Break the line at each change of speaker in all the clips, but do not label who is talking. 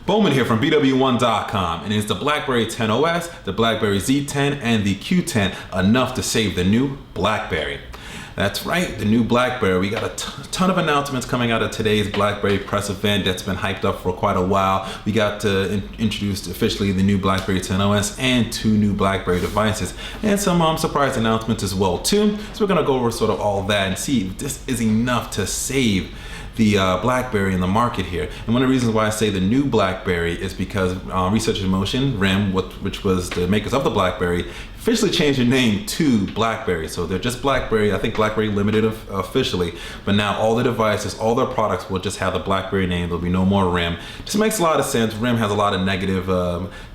BWOne here from BWOne.com, and it's the Blackberry 10 OS, the Blackberry Z10, and the Q10, enough to save the new Blackberry. That's right, the new Blackberry. We got a ton of announcements coming out of today's Blackberry press event that's been hyped up for quite a while. We got introduced officially the new Blackberry 10 OS and 2 new Blackberry devices, and some surprise announcements as well too. So we're gonna go over sort of all that and see if this is enough to save the Blackberry in the market here. And one of the reasons why I say the new Blackberry is because Research in Motion, RIM, which was the makers of the Blackberry, officially changed their name to Blackberry. So they're just Blackberry, I think Blackberry Limited officially, but now all the devices, all their products will just have the Blackberry name. There'll be no more RIM. Just makes a lot of sense. RIM has a lot of negative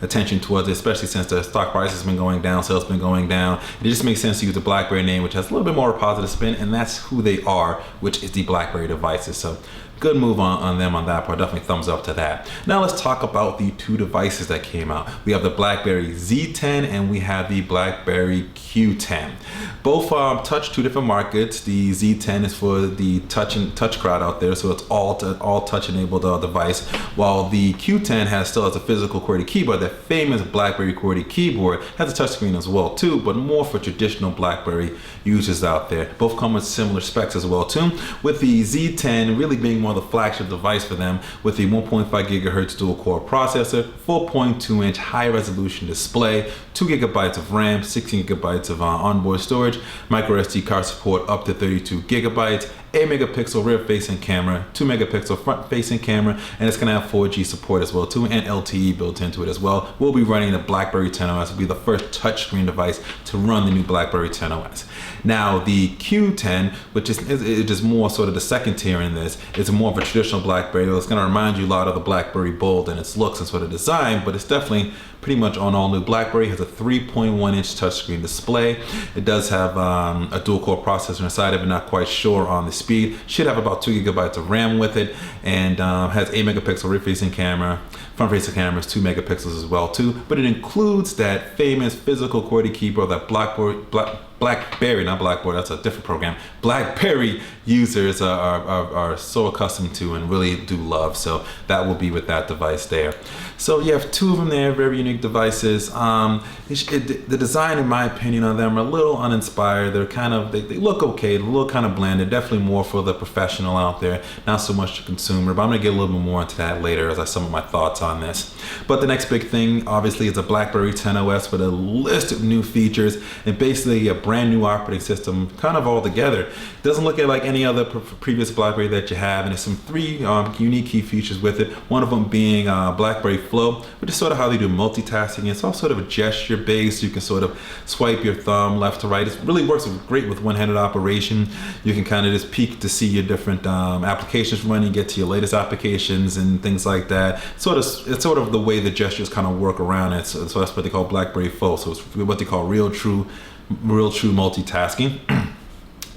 attention towards it, especially since the stock price has been going down, sales been going down. It just makes sense to use the Blackberry name, which has a little bit more positive spin, and that's who they are, which is the Blackberry devices. So good move on them on that part. Definitely thumbs up to that. Now let's talk about the 2 devices that came out. We have the Blackberry Z10 and we have the Blackberry Q10. Both touch 2 different markets. The Z10 is for the touch crowd out there, so it's all touch enabled device, while the Q10 still has a physical QWERTY keyboard. That famous Blackberry QWERTY keyboard has a touchscreen as well too, but more for traditional Blackberry users out there. Both come with similar specs as well too, with the Z10 really being more the flagship device for them, with a 1.5 gigahertz dual core processor, 4.2 inch high resolution display, 2 gigabytes of RAM, 16 gigabytes of onboard storage, micro SD card support up to 32 gigabytes, 8 megapixel rear facing camera, 2 megapixel front facing camera, and it's gonna have 4G support as well too, and LTE built into it as well. We'll be running the Blackberry 10 OS. Will be the first touchscreen device to run the new Blackberry 10 OS. Now the Q10, which is more sort of the second tier in this, is more of a traditional Blackberry. It's gonna remind you a lot of the Blackberry Bold in its looks and sort of design, but it's definitely pretty much on all new Blackberry. It has a 3.1 inch touchscreen display. It does have a dual core processor inside of it, not quite sure on the speed. Should have about 2 gigabytes of RAM with it, and has 8 megapixel rear facing camera. Front facing camera is 2 megapixels as well too, but it includes that famous physical QWERTY keyboard that Blackberry, not Blackboard, that's a different program, Blackberry users are so accustomed to and really do love. So that will be with that device there. So you have 2 of them there, very unique devices. The design, in my opinion, on them are a little uninspired. They're kind of, they look okay, they look kind of bland. They're definitely more for the professional out there, not so much the consumer, but I'm gonna get a little bit more into that later as I sum up my thoughts on this. But the next big thing, obviously, is a Blackberry 10 OS with a list of new features and basically a brand new operating system kind of all together. Doesn't look like any other previous Blackberry that you have, and there's some 3 unique key features with it. One of them being Blackberry Flow, which is sort of how they do multitasking. It's all sort of a gesture based. You can sort of swipe your thumb left to right. It really works great with one-handed operation. You can kind of just peek to see your different applications running, get to your latest applications and things like that. It's sort of the way the gestures kind of work around it. So that's what they call Blackberry Flow. So it's what they call real true multitasking.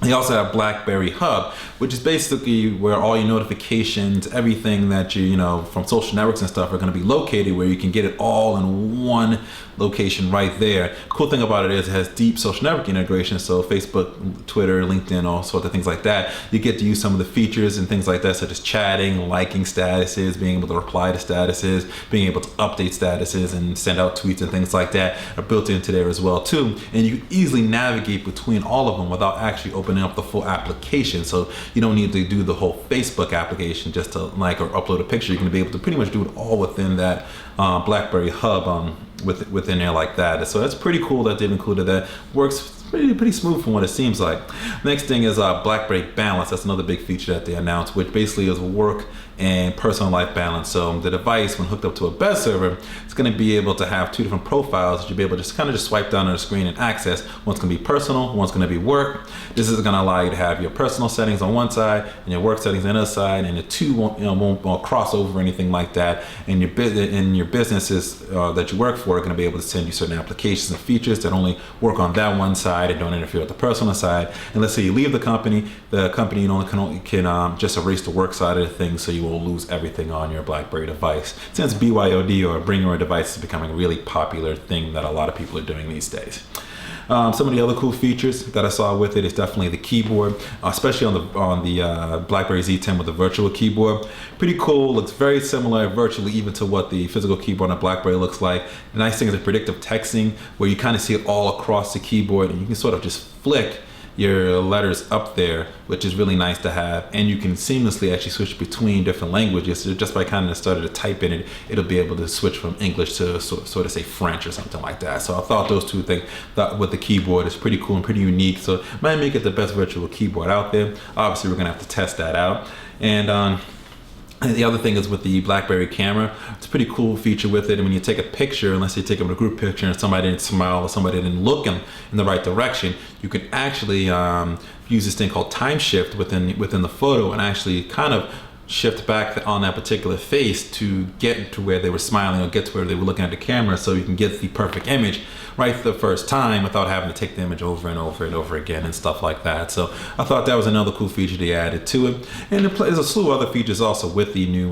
They also have Blackberry Hub, which is basically where all your notifications, everything that you know from social networks and stuff are going to be located, where you can get it all in one location right there. Cool thing about it is it has deep social network integration, so Facebook, Twitter, LinkedIn, all sorts of things like that. You get to use some of the features and things like that, such as chatting, liking statuses, being able to reply to statuses, being able to update statuses and send out tweets and things like that are built into there as well too. And you can easily navigate between all of them without actually opening up the full application. So you don't need to do the whole Facebook application just to like or upload a picture. You're going to be able to pretty much do it all within that Blackberry Hub within there like that. So that's pretty cool that they've included that. Works pretty smooth from what it seems like. Next thing is Blackberry Balance. That's another big feature that they announced, which basically is work and personal life balance. So the device, when hooked up to a bed server, it's going to be able to have 2 different profiles that you'll be able to just kind of swipe down on the screen and access. One's going to be personal, one's going to be work. This is going to allow you to have your personal settings on one side and your work settings on the other side, and the 2 won't cross over or anything like that. And your businesses that you work for are going to be able to send you certain applications and features that only work on that one side and don't interfere with the personal side. And let's say you leave the company can just erase the work side of the thing, so you will lose everything on your Blackberry device. Since BYOD, or bring your own device, is becoming a really popular thing that a lot of people are doing these days. Some of the other cool features that I saw with it is definitely the keyboard, especially on the Blackberry Z10 with the virtual keyboard. Pretty cool. Looks very similar virtually even to what the physical keyboard on a Blackberry looks like. The nice thing is the predictive texting, where you kind of see it all across the keyboard, and you can sort of just flick your letters up there, which is really nice to have, and you can seamlessly actually switch between different languages. So just by kind of starting to type in it, it'll be able to switch from English to sort of say French or something like that. So I thought those two things with the keyboard is pretty cool and pretty unique, so it might make it the best virtual keyboard out there. Obviously we're gonna have to test that out. And the other thing is with the Blackberry camera, it's a pretty cool feature with it. And when you take a picture, unless you take a group picture and somebody didn't smile or somebody didn't look in the right direction, you can actually use this thing called time shift within the photo and actually kind of shift back on that particular face to get to where they were smiling or get to where they were looking at the camera, so you can get the perfect image right the first time without having to take the image over and over and over again and stuff like that. So I thought that was another cool feature they added to it. And there's a slew of other features also with the new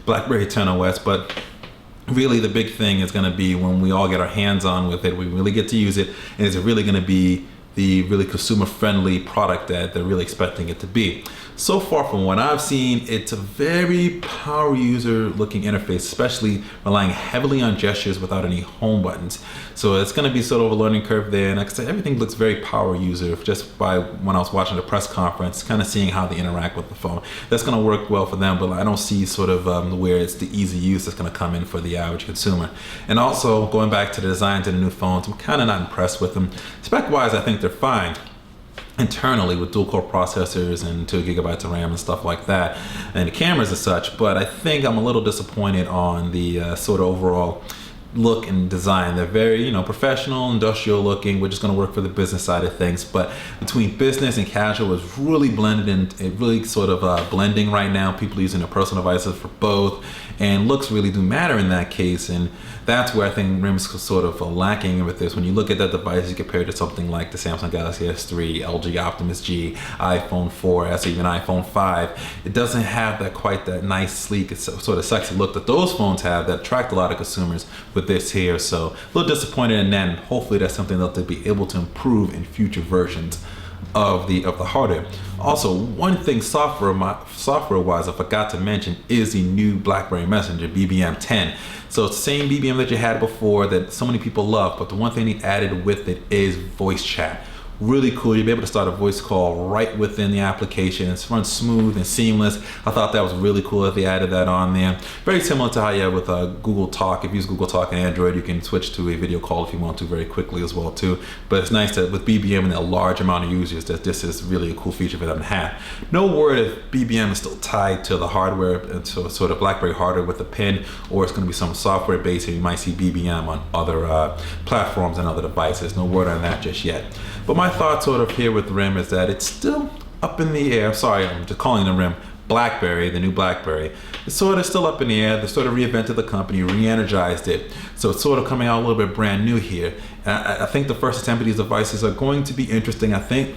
Blackberry 10 OS, but really the big thing is going to be when we all get our hands on with it, we really get to use it, and it's really going to be the really consumer-friendly product that they're really expecting it to be. So far from what I've seen, it's a very power user looking interface, especially relying heavily on gestures without any home buttons. So it's going to be sort of a learning curve there. And like I said, everything looks very power user just by when I was watching the press conference, kind of seeing how they interact with the phone. That's going to work well for them, but I don't see sort of where it's the easy use that's going to come in for the average consumer. And also going back to the designs of the new phones, I'm kind of not impressed with them. Spec-wise, I think they're fine internally with dual core processors and 2 gigabytes of RAM and stuff like that, and the cameras and such, but I think I'm a little disappointed on the sort of overall look and design. They're very, professional, industrial looking, which is going to work for the business side of things, but between business and casual is really blended and it really sort of blending right now. People using their personal devices for both, and looks really do matter in that case, and that's where I think RIM's sort of lacking with this. When you look at that device, you compare it to something like the Samsung Galaxy S3, LG Optimus G, iPhone 4S, even iPhone 5. It doesn't have quite that nice, sleek, sort of sexy look that those phones have that attract a lot of consumers with this here. So a little disappointed in that, and hopefully that's something that they'll be able to improve in future versions of the hardware. Also, one thing software-wise I forgot to mention is the new BlackBerry Messenger, BBM 10. So it's the same BBM that you had before that so many people love, but the one thing they added with it is voice chat. Really cool. You'll be able to start a voice call right within the application. It's run smooth and seamless. I thought that was really cool that they added that on there. Very similar to how you have with Google Talk. If you use Google Talk on Android, you can switch to a video call if you want to very quickly as well too. But it's nice that with BBM and a large amount of users that this is really a cool feature for them to have. No word if BBM is still tied to the hardware, to sort of BlackBerry hardware with a pin, or it's going to be some software based and you might see BBM on other platforms and other devices. No word on that just yet. But my thought sort of here with RIM is that it's still up in the air. Sorry, I'm just calling the RIM Blackberry, the new Blackberry. It's sort of still up in the air. They sort of reinvented the company, re-energized it. So it's sort of coming out a little bit brand new here. And I think the first attempt of these devices are going to be interesting. I think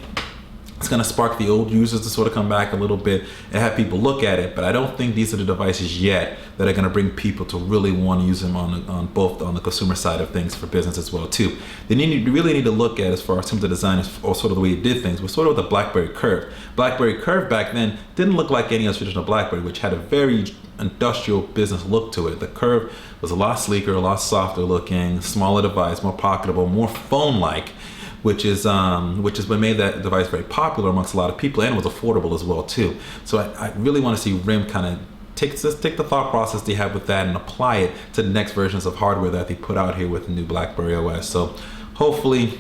it's going to spark the old users to sort of come back a little bit and have people look at it, but I don't think these are the devices yet that are going to bring people to really want to use them on both the consumer side of things for business as well too. They really need to look at, as far as some of the design or sort of the way it did things, was sort of the BlackBerry Curve. BlackBerry Curve back then didn't look like any other traditional BlackBerry, which had a very industrial business look to it. The Curve was a lot sleeker, a lot softer looking, smaller device, more pocketable, more phone-like, which is what made that device very popular amongst a lot of people, and was affordable as well too. So I really want to see RIM kind of take the thought process they have with that and apply it to the next versions of hardware that they put out here with the new BlackBerry OS. So hopefully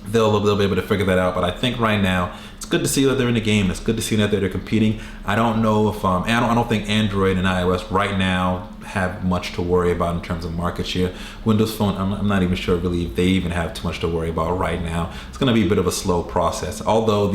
they'll be able to figure that out. But I think right now it's good to see that they're in the game. It's good to see that they're competing. I don't know if I don't think Android and iOS right now have much to worry about in terms of market share. Windows Phone, I'm not even sure really if they even have too much to worry about right now. It's going to be a bit of a slow process. Although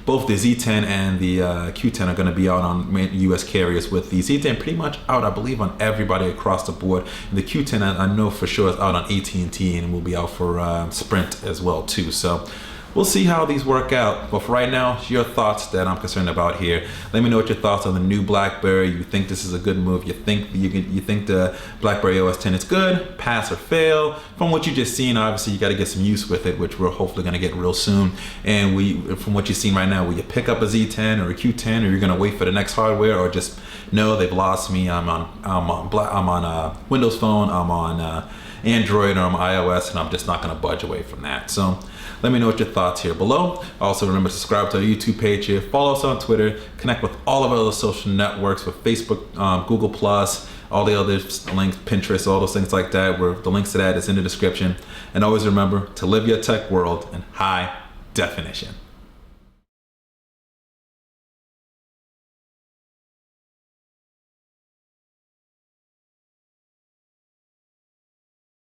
both the Z10 and the Q10 are going to be out on US carriers, with the Z10 pretty much out, I believe, on everybody across the board. And the Q10 I know for sure is out on AT&T and will be out for Sprint as well too. So we'll see how these work out. But for right now, your thoughts that I'm concerned about here. Let me know what your thoughts on the new BlackBerry. You think this is a good move? You think the BlackBerry OS 10 is good? Pass or fail? From what you just seen, obviously you got to get some use with it, which we're hopefully going to get real soon. And from what you've seen right now, will you pick up a Z10 or a Q10, or you're going to wait for the next hardware, or just no, they've lost me. I'm on Windows Phone. I'm on Android, or I'm iOS, and I'm just not going to budge away from that. So let me know what your thoughts here below. Also remember to subscribe to our YouTube page here. Follow us on Twitter. Connect with all of our other social networks with Facebook, Google+, all the other links, Pinterest, all those things like that, where the links to that is in the description. And always remember to live your tech world in high definition.